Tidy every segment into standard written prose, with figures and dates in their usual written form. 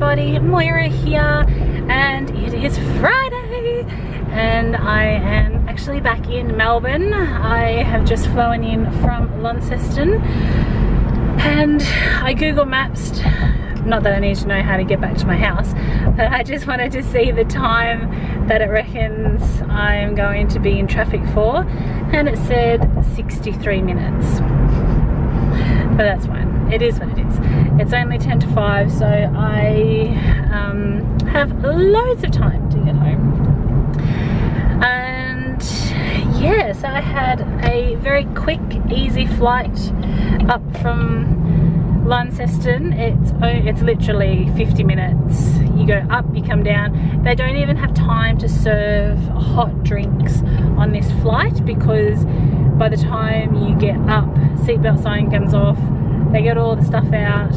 everybody, Moira here, and it is Friday and I am actually back in Melbourne. I have just flown in from Launceston and I Google Maps, not that I need to know how to get back to my house, but I just wanted to see the time that it reckons I'm going to be in traffic for, and it said 63 minutes. But that's fine, it is what it is. It's only 10 to 5, so I have loads of time to get home. And yeah, so I had a very quick, easy flight up from Launceston. It's literally 50 minutes. You go up, you come down. They don't even have time to serve hot drinks on this flight, because by the time you get up, seatbelt sign comes off, they get all the stuff out.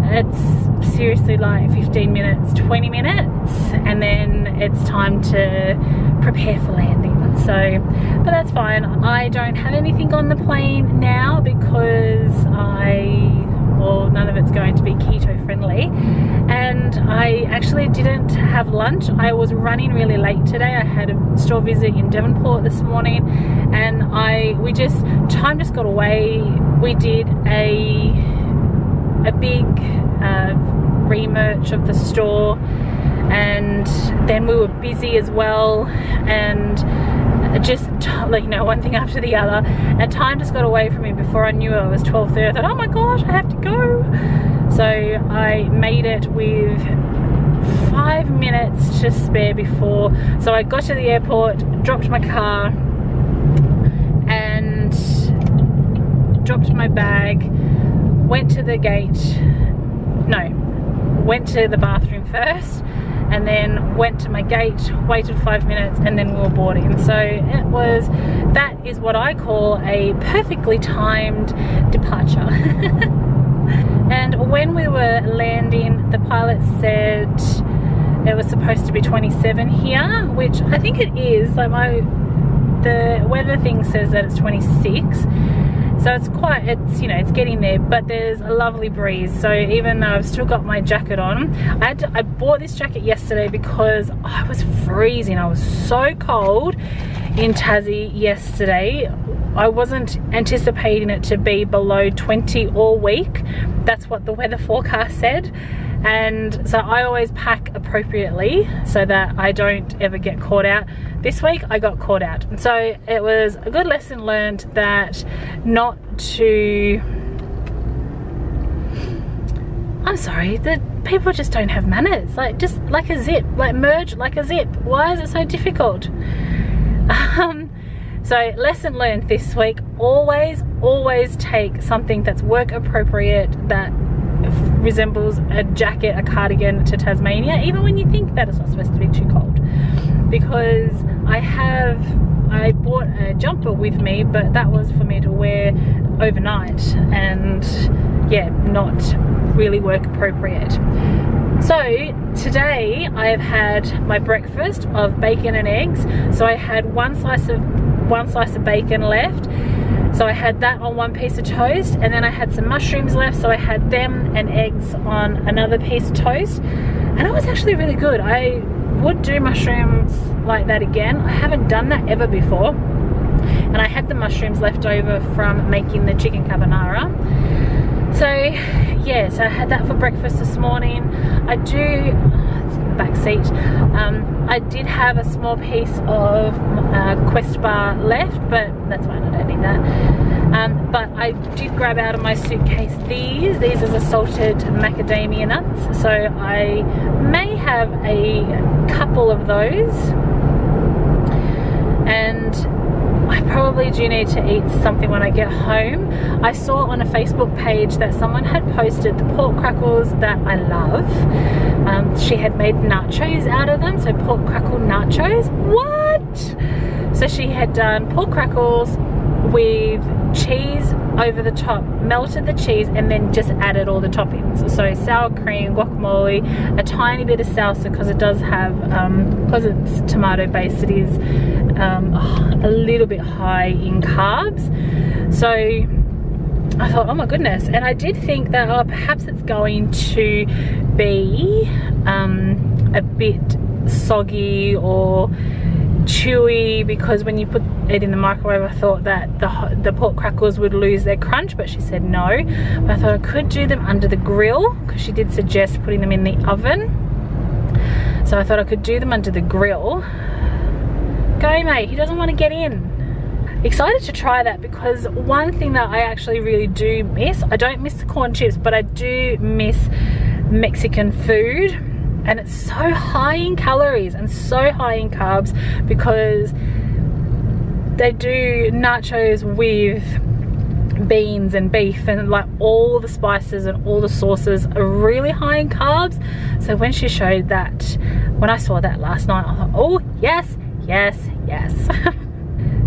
It's seriously like 15 minutes, 20 minutes, and then it's time to prepare for landing. So, but that's fine. I don't have anything on the plane now because none of it's going to be keto friendly, and I actually didn't have lunch. I was running really late today. I had a store visit in Devonport this morning, and time just got away. We did a big re-merch of the store, and then we were busy as well, and just like, you know, one thing after the other, and time just got away from me. Before I knew it was 12:30. I thought, oh my gosh, I have to go. So I made it with 5 minutes to spare before. So I got to the airport, dropped my car and dropped my bag, went to the bathroom first, and then went to my gate, waited 5 minutes, and then we were boarding. So that is what I call a perfectly timed departure. And when we were landing, the pilot said it was supposed to be 27 here, which I think it is. Like the weather thing says that it's 26. So it's getting there, but there's a lovely breeze. So even though I've still got my jacket on, I bought this jacket yesterday because I was freezing. I was so cold in Tassie yesterday. I wasn't anticipating it to be below 20 all week. That's what the weather forecast said. And so I always pack appropriately so that I don't ever get caught out. This week I got caught out. So it was a good lesson learned that not to... I'm sorry, the people just don't have manners. Like, just like a zip, like merge like a zip. Why is it so difficult? So lesson learned this week, always take something that's work appropriate, that resembles a jacket, a cardigan to Tasmania, even when you think that it's not supposed to be too cold. Because I bought a jumper with me, but that was for me to wear overnight, and yeah, not really work appropriate. So today I have had my breakfast of bacon and eggs. So I had one slice of bacon left. So I had that on one piece of toast, and then I had some mushrooms left, so I had them and eggs on another piece of toast, and it was actually really good. I would do mushrooms like that again. I haven't done that ever before, and I had the mushrooms left over from making the chicken carbonara. So yeah, so I had that for breakfast this morning. It's in the back seat. I did have a small piece of Quest bar left, but that's fine, I don't need that. But I did grab out of my suitcase these are the salted macadamia nuts, so I may have a couple of those, and I probably do need to eat something when I get home. I saw on a Facebook page that someone had posted the pork crackles that I love. She had made nachos out of them, so pork crackle nachos. What? So she had done pork crackles with cheese over the top, melted the cheese, and then just added all the toppings. So sour cream, guacamole, a tiny bit of salsa, because it does have, because it's tomato based, it is a little bit high in carbs. So I thought, oh my goodness. And I did think that, oh, perhaps it's going to be a bit soggy or chewy, because when you put it in the microwave, I thought that the pork crackles would lose their crunch, but she said no. But I thought I could do them under the grill, because she did suggest putting them in the oven. So I thought I could do them under the grill. Go mate, he doesn't want to get in. Excited to try that, because one thing that I actually really do miss, I don't miss the corn chips, but I do miss Mexican food. And it's so high in calories and so high in carbs, because they do nachos with beans and beef, and like all the spices and all the sauces are really high in carbs. So when she showed that, when I saw that last night, I thought, oh yes, yes, yes.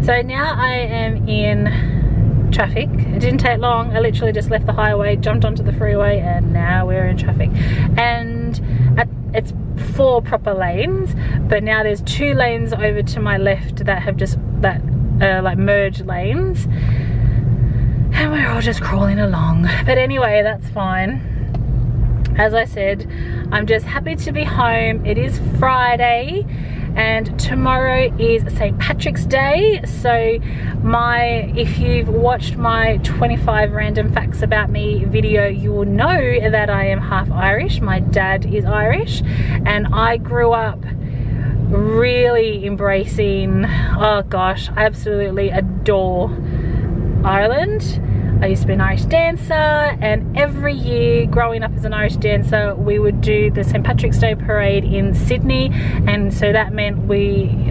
So now I am in traffic. It didn't take long. I literally just left the highway, jumped onto the freeway, and now we're in traffic. And it's 4 proper lanes, but now there's 2 lanes over to my left that have just like merged lanes, and we're all just crawling along. But anyway, that's fine. As I said, I'm just happy to be home. It is Friday, and tomorrow is St. Patrick's Day. So if you've watched my 25 random facts about me video, you will know that I am half Irish. My dad is Irish, and I grew up really embracing, oh gosh, I absolutely adore Ireland. I used to be an Irish dancer, and every year growing up as an Irish dancer, we would do the St. Patrick's Day parade in Sydney. And so that meant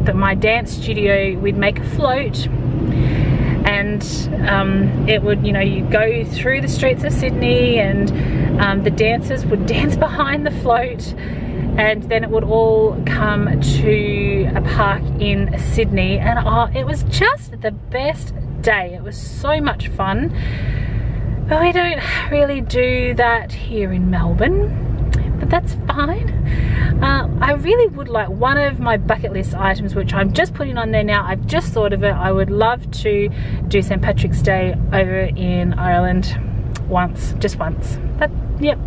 that my dance studio, we'd make a float, and it would, you know, you go through the streets of Sydney, and the dancers would dance behind the float, and then it would all come to a park in Sydney. And oh, it was just the best day. It was so much fun, but we don't really do that here in Melbourne, but that's fine. I really would like, one of my bucket list items, which I'm just putting on there now, I've just thought of it, I would love to do St. Patrick's Day over in Ireland just once. But yep,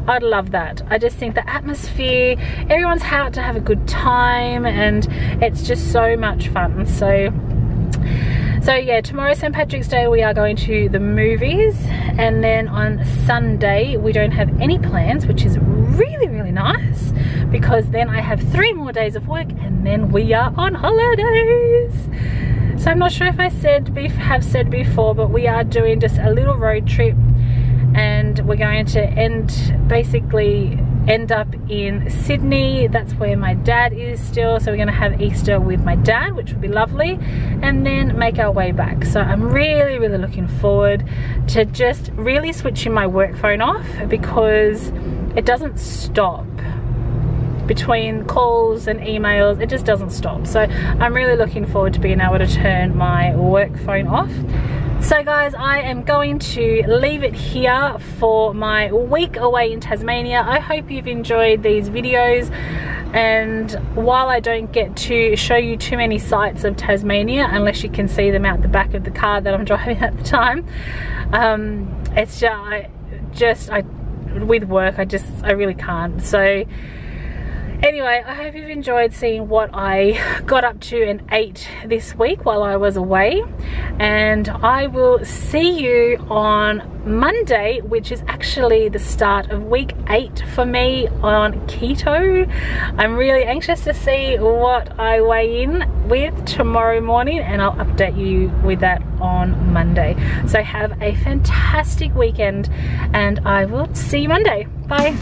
I'd love that. I just think the atmosphere, everyone's out to have a good time, and it's just so much fun. So yeah, tomorrow St. Patrick's Day we are going to the movies, and then on Sunday we don't have any plans, which is really, really nice, because then I have 3 more days of work, and then we are on holidays. So I'm not sure if I have said before, but we are doing just a little road trip, and we're going to basically end up in Sydney. That's where my dad is still, so we're going to have Easter with my dad, which would be lovely, and then make our way back. So I'm really, really looking forward to just really switching my work phone off, because it doesn't stop. Between calls and emails, it just doesn't stop. So I'm really looking forward to being able to turn my work phone off. So guys, I am going to leave it here for my week away in Tasmania. I hope you've enjoyed these videos, and while I don't get to show you too many sights of Tasmania, unless you can see them out the back of the car that I'm driving at the time, it's just with work I really can't. So anyway, I hope you've enjoyed seeing what I got up to and ate this week while I was away, and I will see you on Monday, which is actually the start of week 8 for me on keto. I'm really anxious to see what I weigh in with tomorrow morning, and I'll update you with that on Monday. So have a fantastic weekend, and I will see you Monday. Bye.